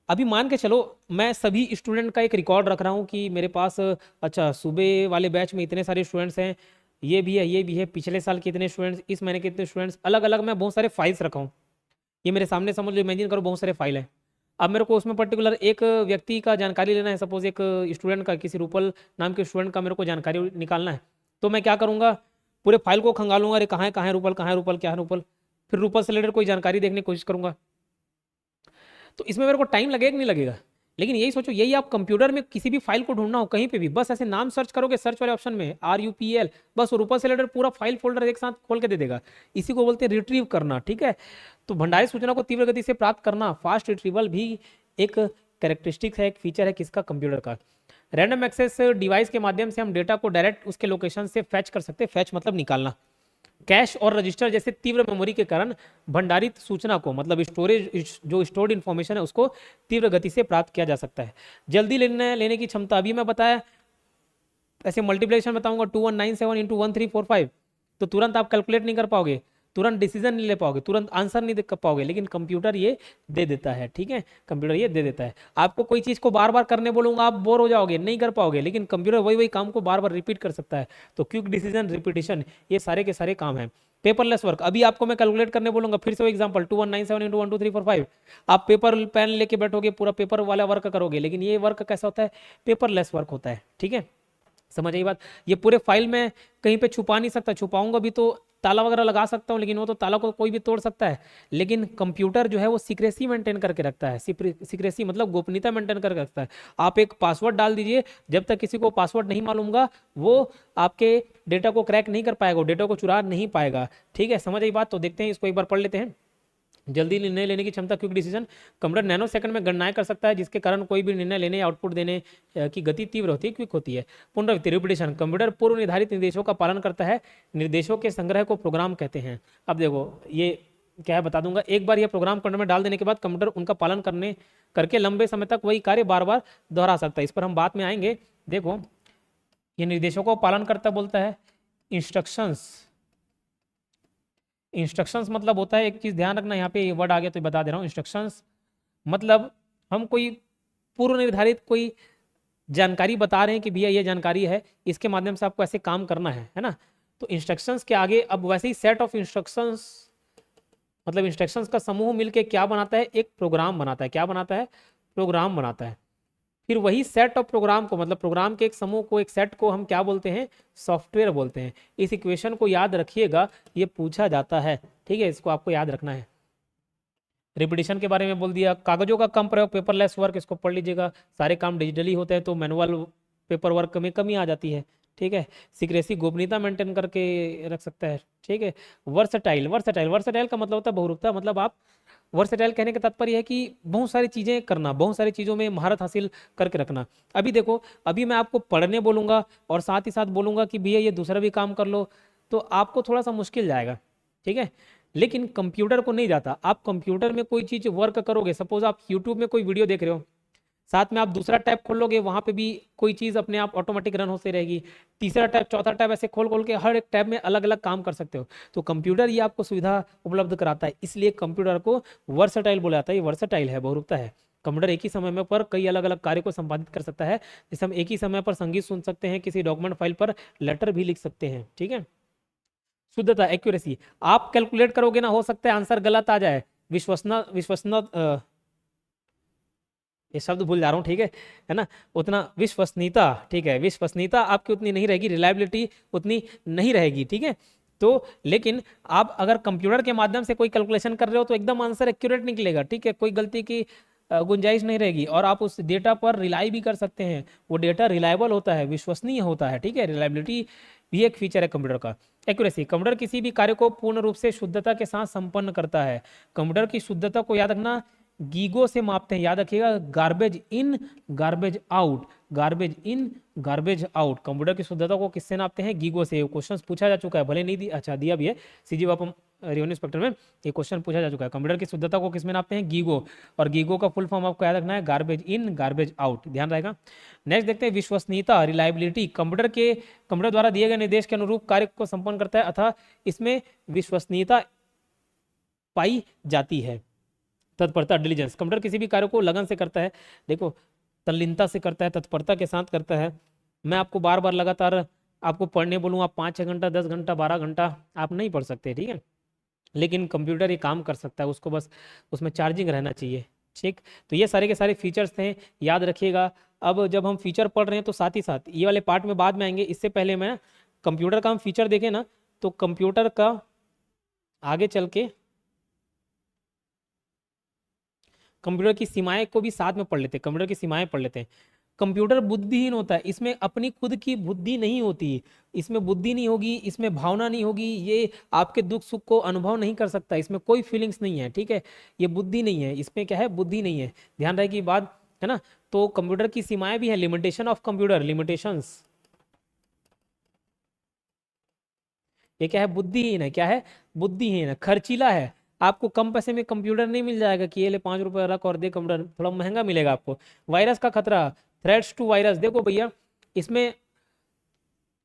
अभी मान के चलो मैं सभी स्टूडेंट का एक रिकॉर्ड रख रहा हूँ कि मेरे पास, अच्छा सुबह वाले बैच में इतने सारे स्टूडेंट्स हैं, ये भी है, ये भी है, पिछले साल के इतने स्टूडेंट्स, इस महीने के इतने स्टूडेंट्स, अलग अलग मैं बहुत सारे फाइल्स रखा हूँ। ये मेरे सामने समझ लो, इमेजिन करो बहुत सारे फाइल हैं। अब मेरे को उसमें पर्टिकुलर एक व्यक्ति का जानकारी लेना है, सपोज एक स्टूडेंट का, किसी रूपल नाम के स्टूडेंट का मेरे को जानकारी निकालना है, तो मैं क्या करूँगा, पूरे फाइल को खंगालूंगा, अरे कहाँ है रूपल, कहाँ है रूपल, क्या है रूपल, फिर रूपल से रिलेटेड कोई जानकारी देखने की कोशिश करूँगा। तो इसमें मेरे को टाइम लगेगा कि नहीं लगेगा? लेकिन यही सोचो, यही आप कंप्यूटर में किसी भी फाइल को ढूंढना हो कहीं पे भी, बस ऐसे नाम सर्च करोगे सर्च वाले ऑप्शन में RUPL, बस, और ऊपर से लेकर पूरा फाइल फोल्डर एक साथ खोल के दे देगा। इसी को बोलते हैं रिट्रीव करना, ठीक है। तो भंडारित सूचना को तीव्र गति से प्राप्त करना, फास्ट रिट्रीवल भी एक कैरेक्टरिस्टिक्स है, एक फीचर है किसका, कंप्यूटर का। रैंडम एक्सेस डिवाइस के माध्यम से हम डेटा को डायरेक्ट उसके लोकेशन से फैच कर सकते हैं, फैच मतलब निकालना। कैश और रजिस्टर जैसे तीव्र मेमोरी के कारण भंडारित सूचना को, मतलब स्टोरेज, जो स्टोर्ड इन्फॉर्मेशन है उसको तीव्र गति से प्राप्त किया जा सकता है। जल्दी निर्णय लेने की क्षमता, अभी मैं बताया ऐसे मल्टीप्लिकेशन बताऊंगा 2197 इंटू 1345, तो तुरंत आप कैलकुलेट नहीं कर पाओगे, तुरंत डिसीजन नहीं ले पाओगे, तुरंत आंसर नहीं कर पाओगे, लेकिन कंप्यूटर ये दे देता है, ठीक है। कंप्यूटर ये दे देता है। आपको कोई चीज़ को बार बार करने बोलूंगा आप बोर हो जाओगे, नहीं कर पाओगे, लेकिन कंप्यूटर वही वही काम को बार बार रिपीट कर सकता है। तो क्विक डिसीजन, रिपीटिशन, ये सारे के सारे काम हैं। पेपरलेस वर्क, अभी आपको मैं कैलकुलेट करने बोलूंगा, फिर से वो एग्जांपल 2197 इंटू 12345, आप पेपर पेन लेके बैठोगे, पूरा पेपर वाला वर्क करोगे, लेकिन ये वर्क कैसा होता है, पेपरलेस वर्क होता है, ठीक है। समझ आई बात। ये पूरे फाइल में कहीं पे छुपा नहीं सकता, छुपाऊंगा भी तो ताला वगैरह लगा सकता हूँ, लेकिन वो तो ताला को कोई भी तोड़ सकता है। लेकिन कंप्यूटर जो है वो सीक्रेसी मेंटेन करके रखता है, सीक्रेसी मतलब गोपनीयता मेंटेन करके रखता है। आप एक पासवर्ड डाल दीजिए, जब तक किसी को पासवर्ड नहीं मालूम होगा वो आपके डेटा को क्रैक नहीं कर पाएगा, डेटा को चुरा नहीं पाएगा, ठीक है। समझ आई बात। तो देखते हैं, इसको एक बार पढ़ लेते हैं। जल्दी निर्णय लेने की क्षमता, quick decision, computer nano second में गणनाएं कर सकता है, जिसके कारण कोई भी निर्णय लेने या आउटपुट देने की गति तीव्र होती है, क्विक होती है। पुनरावृत्ति, रिपीटिशन, कंप्यूटर पूर्व निर्धारित निर्देशों का पालन करता है, निर्देशों के संग्रह को प्रोग्राम कहते हैं। अब देखो ये क्या है बता दूंगा, एक बार यह प्रोग्राम कंप्यूटर में डाल देने के बाद कंप्यूटर उनका पालन करके लंबे समय तक वही कार्य बार बार दोहरा सकता है। इस पर हम बाद में आएंगे। देखो ये निर्देशों को पालन करता बोलता है, इंस्ट्रक्शंस मतलब होता है, एक चीज ध्यान रखना, यहाँ पे ये वर्ड आ गया तो बता दे रहा हूँ। इंस्ट्रक्शंस मतलब हम कोई पूर्व निर्धारित कोई जानकारी बता रहे हैं कि भैया ये जानकारी है, इसके माध्यम से आपको ऐसे काम करना है ना। तो इंस्ट्रक्शंस के आगे अब वैसे ही सेट ऑफ इंस्ट्रक्शंस, मतलब इंस्ट्रक्शंस का समूह मिलके क्या बनाता है, एक प्रोग्राम बनाता है। क्या बनाता है, प्रोग्राम बनाता है। फिर वही सेट ऑफ प्रोग्राम को, मतलब प्रोग्राम के एक समूह को, एक सेट को हम क्या बोलते हैं, सॉफ्टवेयर बोलते हैं। इस इक्वेशन को याद रखिएगा, ये पूछा जाता है, ठीक है, इसको आपको याद रखना है। रिपीटिशन के बारे में बोल दिया, कागजों का कम प्रयोग, पेपरलेस वर्क, इसको पढ़ लीजिएगा। सारे काम डिजिटली होते हैं तो मैनुअल पेपर वर्क में कमी आ जाती है, ठीक है। सीक्रेसी, गोपनीयता मेंटेन करके रख सकता है, ठीक है। वर्सटाइल, वर्सटाइल का मतलब होता है बहुरूपता, मतलब आप, वर्सेटाइल कहने का तात्पर्य है कि बहुत सारी चीजें करना, बहुत सारी चीजों में महारत हासिल करके रखना। अभी देखो, अभी मैं आपको पढ़ने बोलूंगा और साथ ही साथ बोलूंगा कि भैया ये दूसरा भी काम कर लो, तो आपको थोड़ा सा मुश्किल जाएगा, ठीक है। लेकिन कंप्यूटर को नहीं जाता। आप कंप्यूटर में कोई चीज वर्क करोगे, सपोज आप यूट्यूब में कोई वीडियो देख रहे हो, साथ में आप दूसरा टैब खोल लोगे, वहां पे भी कोई चीज अपने आप ऑटोमेटिक रन होती रहेगी, तीसरा टैब, चौथा टैब, ऐसे खोल खोल के हर एक टैब में अलग अलग काम कर सकते हो। तो कंप्यूटर ये आपको सुविधा उपलब्ध कराता है, इसलिए कंप्यूटर को वर्सटाइल बोला जाता है। ये वर्सटाइल है, बहुरूपता है। कंप्यूटर एक ही समय में पर कई अलग अलग कार्य को संपादित कर सकता है। जैसे हम एक ही समय पर संगीत सुन सकते हैं, किसी डॉक्यूमेंट फाइल पर लेटर भी लिख सकते हैं, ठीक है। शुद्धता, एक्यूरेसी, आप कैलकुलेट करोगे ना, हो सकता है आंसर गलत आ जाए। विश्वसनीयता, ये शब्द भूल जा रहा हूँ, ठीक है ना। उतना विश्वसनीयता, ठीक है, विश्वसनीयता आपकी उतनी नहीं रहेगी, रिलायबिलिटी उतनी नहीं रहेगी, ठीक है। तो लेकिन आप अगर कंप्यूटर के माध्यम से कोई कैलकुलेशन कर रहे हो तो एकदम आंसर एक्यूरेट निकलेगा, ठीक है, कोई गलती की गुंजाइश नहीं रहेगी, और आप उस डेटा पर रिलाई भी कर सकते हैं। वो डेटा रिलायबल होता है, विश्वसनीय होता है, ठीक है। रिलायबिलिटी भी एक फीचर है कंप्यूटर का। एक्यूरेसी, कंप्यूटर किसी भी कार्य को पूर्ण रूप से शुद्धता के साथ संपन्न करता है। कंप्यूटर की शुद्धता को याद रखना, गीगो से मापते हैं, याद रखिएगा, garbage in garbage out, garbage in garbage out. Computer की शुद्धता को किससे नापते हैं, गीगो से। क्वेश्चन पूछा जा चुका है, भले नहीं दिया, अच्छा दिया भी है, सीजी वापम रेवेन्यू इंस्पेक्टर में ये क्वेश्चन पूछा जा चुका है। कंप्यूटर की शुद्धता को किसमें नापते हैं, गीगो, और गीगो का फुल फॉर्म आपको याद रखना है, गार्बेज इन गार्बेज आउट, ध्यान रहेगा। नेक्स्ट देखते हैं विश्वसनीयता, रिलायबिलिटी, कंप्यूटर द्वारा दिए गए निर्देश के अनुरूप कार्य को संपन्न करता है, अतः इसमें विश्वसनीयता पाई जाती है। तत्परता, डिलीजेंस, कंप्यूटर किसी भी कार्य को लगन से करता है, देखो तल्लीनता से करता है, तत्परता के साथ करता है। मैं आपको बार बार लगातार आपको पढ़ने बोलूँ, आप 5-6 घंटा, 10 घंटा, 12 घंटा आप नहीं पढ़ सकते, ठीक है। लेकिन कंप्यूटर ये काम कर सकता है, उसको बस उसमें चार्जिंग रहना चाहिए, ठीक। तो ये सारे के सारे फीचर्स थे, याद रखिएगा। अब जब हम फीचर पढ़ रहे हैं तो साथ ही साथ ये वाले पार्ट में बाद में आएंगे, इससे पहले मैं कंप्यूटर का हम फीचर देखें ना, तो कंप्यूटर का आगे चल के कंप्यूटर की सीमाएं को भी साथ में पढ़ लेते हैं, कंप्यूटर की सीमाएं पढ़ लेते हैं। कंप्यूटर बुद्धिहीन होता है, इसमें अपनी खुद की बुद्धि नहीं होती, इसमें बुद्धि नहीं होगी, इसमें भावना नहीं होगी, ये आपके दुख सुख को अनुभव नहीं कर सकता, इसमें कोई फीलिंग्स नहीं है, ठीक है, ये बुद्धि नहीं है, इसमें क्या है, बुद्धि नहीं है, ध्यान रहेगी बात, है ना। तो कंप्यूटर की सीमाएं भी है, लिमिटेशन ऑफ कंप्यूटर, लिमिटेशंस, ये क्या है, बुद्धिहीन है, क्या है, बुद्धिहीन है, खर्चीला है, आपको कम पैसे में कंप्यूटर नहीं मिल जाएगा कि ये ले 5 रुपए रख और दे कंप्यूटर, थोड़ा महंगा मिलेगा आपको। वायरस का खतरा, थ्रेट्स टू वायरस, देखो भैया इसमें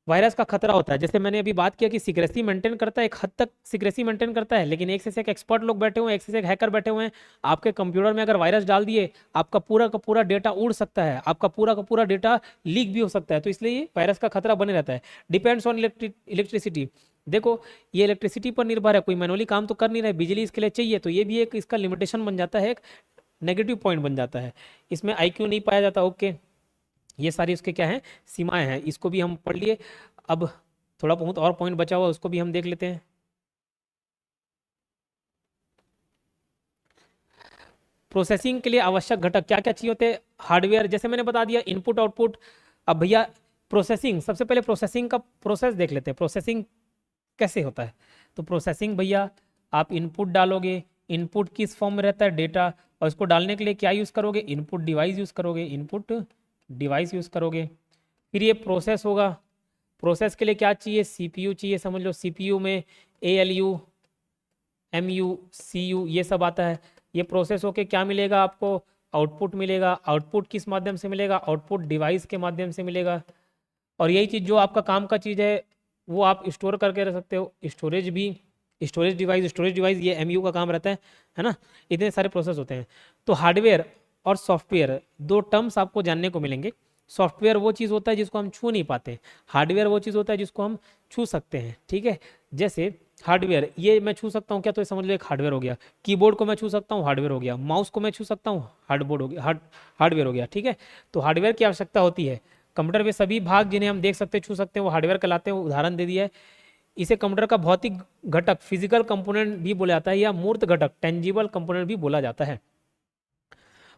वायरस का खतरा होता है, जैसे मैंने अभी बात किया कि सीक्रेसी मेंटेन करता है, एक हद तक सीक्रेसी मेंटेन करता है, लेकिन एक से एक एक्सपर्ट लोग बैठे हुए हैं, एक से एक हैकर बैठे हुए हैं, आपके कंप्यूटर में अगर वायरस डाल दिए, आपका पूरा का पूरा डेटा उड़ सकता है, आपका पूरा का पूरा डेटा लीक भी हो सकता है, तो इसलिए वायरस का खतरा बने रहता है। डिपेंड्स ऑन इलेक्ट्रिसिटी, देखो ये इलेक्ट्रिसिटी पर निर्भर है, कोई मैनुअली काम तो कर नहीं रहा है, बिजली इसके लिए चाहिए, तो ये भी एक इसका लिमिटेशन बन जाता है, एक नेगेटिव पॉइंट बन जाता है। इसमें आईक्यू नहीं पाया जाता, ओके, ये सारी उसके क्या है, सीमाएं हैं, इसको भी हम पढ़ लिए। अब थोड़ा बहुत और पॉइंट बचा हुआ उसको भी हम देख लेते हैं। प्रोसेसिंग के लिए आवश्यक घटक क्या क्या चाहिए होते हैं, हार्डवेयर, जैसे मैंने बता दिया, इनपुट आउटपुट। अब भैया प्रोसेसिंग, सबसे पहले प्रोसेसिंग का प्रोसेस देख लेते हैं, प्रोसेसिंग कैसे होता है। तो प्रोसेसिंग भैया, आप इनपुट डालोगे, इनपुट किस फॉर्म में रहता है, डेटा, और इसको डालने के लिए क्या यूज़ करोगे, इनपुट डिवाइस यूज़ करोगे, इनपुट डिवाइस यूज़ करोगे। फिर ये प्रोसेस होगा, प्रोसेस के लिए क्या चाहिए, सीपीयू चाहिए, समझ लो सीपीयू में एएलयू, एमयू, सीयू ये सब आता है। ये प्रोसेस होके क्या मिलेगा आपको, आउटपुट मिलेगा, आउटपुट किस माध्यम से मिलेगा, आउटपुट डिवाइस के माध्यम से मिलेगा। और यही चीज़ जो आपका काम का चीज़ है वो आप स्टोर करके रख सकते हो, स्टोरेज भी, स्टोरेज डिवाइस ये एमयू का काम रहता है ना। इतने सारे प्रोसेस होते हैं। तो हार्डवेयर और सॉफ्टवेयर, दो टर्म्स आपको जानने को मिलेंगे। सॉफ्टवेयर वो चीज़ होता है जिसको हम छू नहीं पाते, हार्डवेयर वो चीज़ होता है जिसको हम छू सकते हैं, ठीक है। जैसे हार्डवेयर, ये मैं छू सकता हूँ क्या, तो ये समझ लो एक हार्डवेयर हो गया। कीबोर्ड को मैं छू सकता हूँ, हार्डवेयर हो गया। माउस को मैं छू सकता हूँ, हार्डबोर्ड हो गया, हार्डवेयर हो गया, ठीक है। तो हार्डवेयर की आवश्यकता होती है। कंप्यूटर के सभी भाग जिन्हें हम देख सकते हैं, छू सकते हैं, वो हार्डवेयर कहलाते हैं। उदाहरण दे दिया है, इसे कंप्यूटर का भौतिक घटक, फिजिकल कंपोनेंट भी बोला जाता है, या मूर्त घटक, टेंजिबल कंपोनेंट भी बोला जाता है।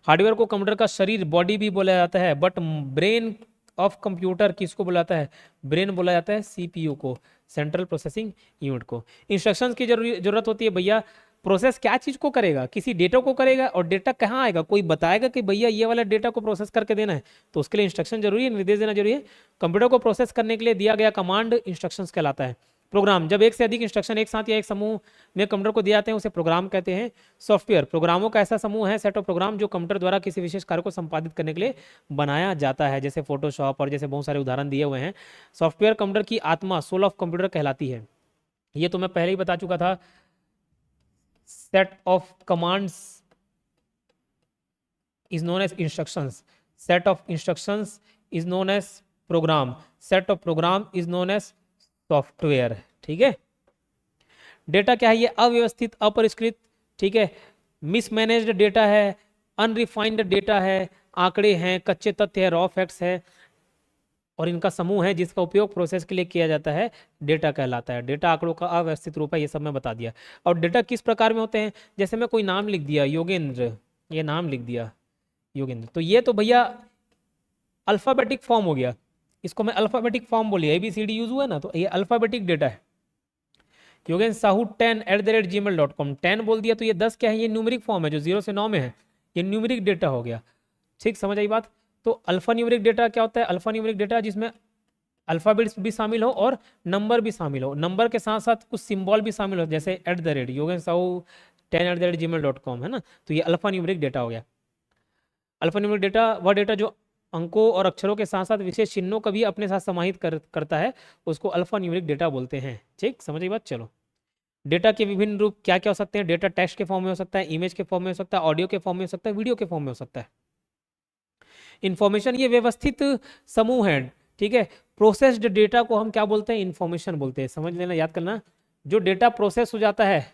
हार्डवेयर को कंप्यूटर का शरीर, बॉडी भी बोला जाता है। बट ब्रेन ऑफ कंप्यूटर किसको बोला जाता है, ब्रेन बोला जाता है सीपीयू को, सेंट्रल प्रोसेसिंग यूनिट को। इंस्ट्रक्शंस की जरूरत होती है भैया। प्रोसेस क्या चीज को करेगा, किसी डेटा को करेगा, और डेटा कहाँ आएगा, कोई बताएगा कि भैया ये वाला डेटा को प्रोसेस करके देना है, तो उसके लिए इंस्ट्रक्शन जरूरी है, निर्देश देना जरूरी है। कंप्यूटर को प्रोसेस करने के लिए दिया गया कमांड इंस्ट्रक्शंस कहलाता है। प्रोग्राम, जब एक से अधिक इंस्ट्रक्शन एक साथ या एक समूह में कंप्यूटर को दिए जाते हैं उसे प्रोग्राम कहते हैं। सॉफ्टवेयर, प्रोग्रामों का ऐसा समूह है, सेट ऑफ प्रोग्राम, जो कंप्यूटर द्वारा किसी विशेष कार्य को संपादित करने के लिए बनाया जाता है, जैसे फोटोशॉप और जैसे बहुत सारे उदाहरण दिए हुए हैं। सॉफ्टवेयर कंप्यूटर की आत्मा, सोल ऑफ कंप्यूटर कहलाती है। ये तो मैं पहले ही बता चुका था। Set of commands is known as instructions, set of instructions is known as program, set of program is known as software, ठीक है। डेटा क्या है, ये अव्यवस्थित, अपरिष्कृत, ठीक है, मिसमैनेज्ड डेटा है, अनरिफाइंड डेटा है, आंकड़े हैं, कच्चे तथ्य है, रॉ फैक्ट्स है, और इनका समूह है जिसका उपयोग प्रोसेस के लिए किया जाता है, डेटा कहलाता है। डेटा आंकड़ों का अव्यवस्थित रूप है, ये सब मैं बता दिया। और डेटा किस प्रकार में होते हैं, जैसे मैं कोई नाम लिख दिया योगेंद्र, ये नाम लिख दिया योगेंद्र, तो ये तो भैया अल्फाबेटिक फॉर्म हो गया, इसको मैं अल्फाबेटिक फॉर्म बोलिए, ABCD यूज हुआ ना, तो ये अल्फाबेटिक डेटा है। योगेंद्र साहू 10@gmail.com, 10 बोल दिया तो ये 10 क्या है, ये न्यूमेरिक फॉर्म है जो 0 से 9 में है, ये न्यूमेरिक डेटा हो गया, ठीक, समझ आई बात। तो अल्फा न्यूमेरिक डेटा क्या होता है, अल्फा न्यूमेरिक डेटा जिसमें अल्फाबेट्स भी शामिल हो और नंबर भी शामिल हो, नंबर के साथ साथ कुछ सिंबल भी शामिल हो, जैसे योगेंद्र साहू 10@gmail.com है ना, तो ये अल्फा न्यूमेरिक डेटा हो गया। अल्फा न्यूमेरिक डेटा वह डेटा जो अंकों और अक्षरों के साथ साथ विशेष चिन्हों का भी अपने साथ समाहित करता है, उसको अल्फा न्यूमेरिक डेटा बोलते हैं, ठीक, समझ आई बात। चलो, डेटा के विभिन्न रूप क्या क्या हो सकते हैं, डेटा टेक्स्ट के फॉर्म में हो सकता है, इमेज के फॉर्म में हो सकता है, ऑडियो के फॉर्म में हो सकता है, वीडियो के फॉर्म में हो सकता है। इंफॉर्मेशन, ये व्यवस्थित समूह है, ठीक है। प्रोसेस्ड डेटा को हम क्या बोलते हैं, इंफॉर्मेशन बोलते हैं, समझ लेना, याद करना। जो डेटा प्रोसेस हो जाता है,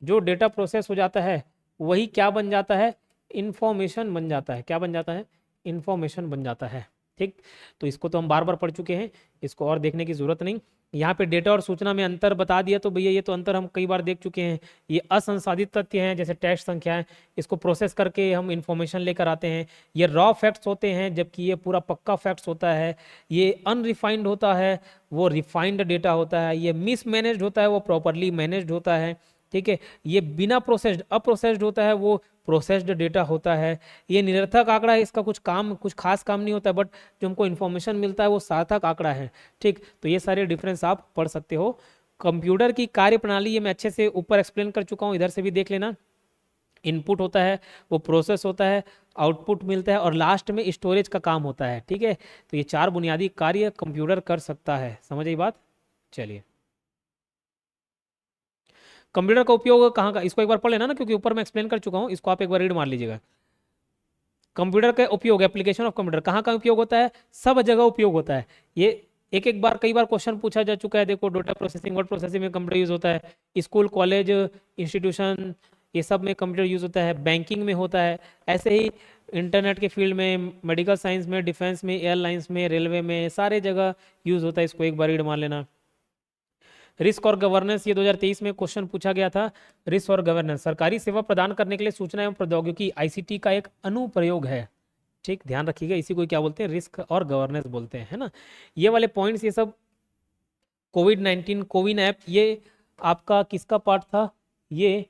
जो डेटा प्रोसेस हो जाता है वही क्या बन जाता है, इंफॉर्मेशन बन जाता है। क्या बन जाता है, इंफॉर्मेशन बन जाता है, ठीक। तो इसको तो हम बार बार पढ़ चुके हैं, इसको और देखने की जरूरत नहीं। यहाँ पे डेटा और सूचना में अंतर बता दिया, तो भैया ये तो अंतर हम कई बार देख चुके हैं। ये असंसाधित तथ्य हैं जैसे टेस्ट संख्याएं, इसको प्रोसेस करके हम इंफॉर्मेशन लेकर आते हैं। ये रॉ फैक्ट्स होते हैं जबकि ये पूरा पक्का फैक्ट्स होता है। ये अनरिफाइंड होता है, वो रिफाइंड डेटा होता है। ये मिसमैनेज्ड होता है, वो प्रॉपरली मैनेज्ड होता है। ठीक है, ये बिना प्रोसेस्ड अप्रोसेस्ड होता है, वो प्रोसेस्ड डेटा होता है। ये निरर्थक आंकड़ा है, इसका कुछ खास काम नहीं होता, बट जो हमको इन्फॉर्मेशन मिलता है वो सार्थक आंकड़ा है। ठीक, तो ये सारे डिफरेंस आप पढ़ सकते हो। कंप्यूटर की कार्य प्रणाली ये मैं अच्छे से ऊपर एक्सप्लेन कर चुका हूँ, इधर से भी देख लेना। इनपुट होता है, वो प्रोसेस होता है, आउटपुट मिलता है और लास्ट में स्टोरेज का काम होता है। ठीक है, तो ये 4 बुनियादी कार्य कंप्यूटर कर सकता है। समझ आई बात? चलिए, कंप्यूटर का उपयोग कहाँ का, इसको एक बार पढ़ लेना ना, क्योंकि ऊपर मैं एक्सप्लेन कर चुका हूँ, इसको आप एक बार रीड मार लीजिएगा। कंप्यूटर का उपयोग, एप्लीकेशन ऑफ कंप्यूटर कहाँ का उपयोग होता है? सब जगह उपयोग होता है। ये एक बार कई बार क्वेश्चन पूछा जा चुका है। देखो, डेटा प्रोसेसिंग, वर्ड प्रोसेसिंग में कंप्यूटर यूज होता है। स्कूल, कॉलेज, इंस्टीट्यूशन, ये सब में कंप्यूटर यूज होता है। बैंकिंग में होता है। ऐसे ही इंटरनेट के फील्ड में, मेडिकल साइंस में, डिफेंस में, एयरलाइंस में, रेलवे में, सारे जगह यूज होता है। इसको एक बार रीड मार लेना। रिस्क और गवर्नेंस, ये 2023 में क्वेश्चन पूछा गया था। रिस्क और गवर्नेंस सरकारी सेवा प्रदान करने के लिए सूचना एवं प्रौद्योगिकी आईसीटी का एक अनुप्रयोग है। ठीक, ध्यान रखिएगा, इसी को क्या बोलते हैं? रिस्क और गवर्नेंस बोलते हैं, है ना। ये वाले पॉइंट्स, ये सब कोविड-19 कोविन ऐप, ये आपका किसका पार्ट था? ये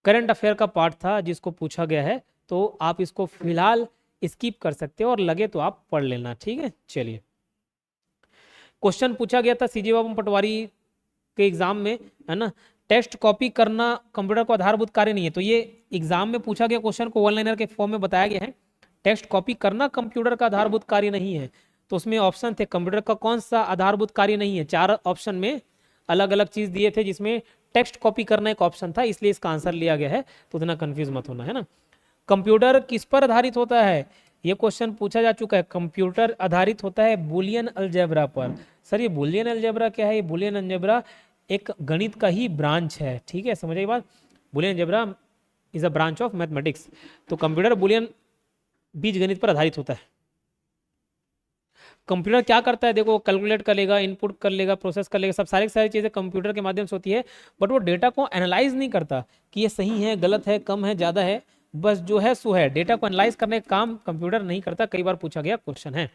करंट अफेयर का पार्ट था जिसको पूछा गया है, तो आप इसको फिलहाल स्किप कर सकते हो और लगे तो आप पढ़ लेना। ठीक है, चलिए। क्वेश्चन पूछा गया था सीजे बाबू पटवारी के एग्जाम में, है ना। टेक्स्ट कॉपी करना कंप्यूटर को आधारभूत कार्य नहीं है, तो ये एग्जाम में पूछा गया क्वेश्चन को वन लाइनर के फॉर्म में बताया गया है। टेक्स्ट कॉपी करना कंप्यूटर का आधारभूत कार्य नहीं है, तो उसमें ऑप्शन थे कंप्यूटर का कौन सा आधारभूत कार्य नहीं है। 4 ऑप्शन में अलग अलग चीज दिए थे, जिसमें टेक्स्ट कॉपी करना एक ऑप्शन था, इसलिए इसका आंसर लिया गया है, तो उतना कंफ्यूज मत होना, है ना। कंप्यूटर किस पर आधारित होता है? ये क्वेश्चन पूछा जा चुका है। कंप्यूटर आधारित होता है बुलियन अलजेब्रा पर। सर, ये बुलियन अलजेब्रा क्या है? ये बुलियन अलजेब्रा एक गणित का ही ब्रांच है। ठीक है, समझ आई बात? Boolean algebra is a branch of mathematics. तो कंप्यूटर बुलियन बीज गणित पर आधारित होता है। कंप्यूटर क्या करता है? देखो, कैलकुलेट कर लेगा, इनपुट कर लेगा, प्रोसेस कर लेगा, सब सारी चीजें कंप्यूटर के माध्यम से होती है, बट वो डेटा को एनालाइज नहीं करता कि ये सही है, गलत है, कम है, ज्यादा है। बस जो है सो है, डेटा को एनालाइज करने का काम कंप्यूटर नहीं करता। कई बार पूछा गया क्वेश्चन है।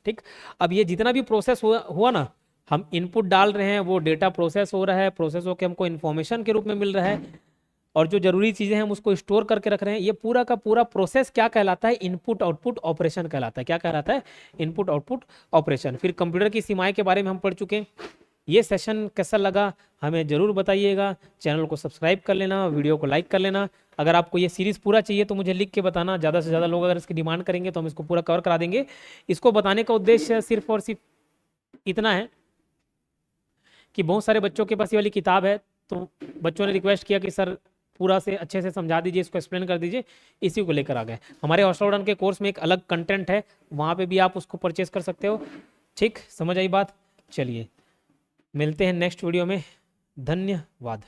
ठीक, अब ये जितना भी प्रोसेस हुआ ना, हम इनपुट डाल रहे हैं, वो डेटा प्रोसेस हो रहा है, प्रोसेस होकर हमको इन्फॉर्मेशन के रूप में मिल रहा है, और जो जरूरी चीजें हैं हम उसको स्टोर करके रख रहे हैं। ये पूरा का पूरा प्रोसेस क्या कहलाता है? इनपुट आउटपुट ऑपरेशन कहलाता है। क्या कहलाता है? Input output operation. फिर कंप्यूटर की सीमाएं के बारे में हम पढ़ चुके हैं। ये सेशन कैसा लगा हमें जरूर बताइएगा। चैनल को सब्सक्राइब कर लेना, वीडियो को लाइक कर लेना। अगर आपको ये सीरीज पूरा चाहिए तो मुझे लिख के बताना, ज़्यादा से ज़्यादा लोग अगर इसकी डिमांड करेंगे तो हम इसको पूरा कवर करा देंगे। इसको बताने का उद्देश्य सिर्फ और सिर्फ इतना है कि बहुत सारे बच्चों के पास ये वाली किताब है, तो बच्चों ने रिक्वेस्ट किया कि सर पूरा से अच्छे से समझा दीजिए, इसको एक्सप्लेन कर दीजिए, इसी को लेकर आ गए। हमारे हॉस्टल उड़ान के कोर्स में एक अलग कंटेंट है, वहाँ पे भी आप उसको परचेज कर सकते हो। ठीक, समझ आई बात? चलिए, मिलते हैं नेक्स्ट वीडियो में। धन्यवाद।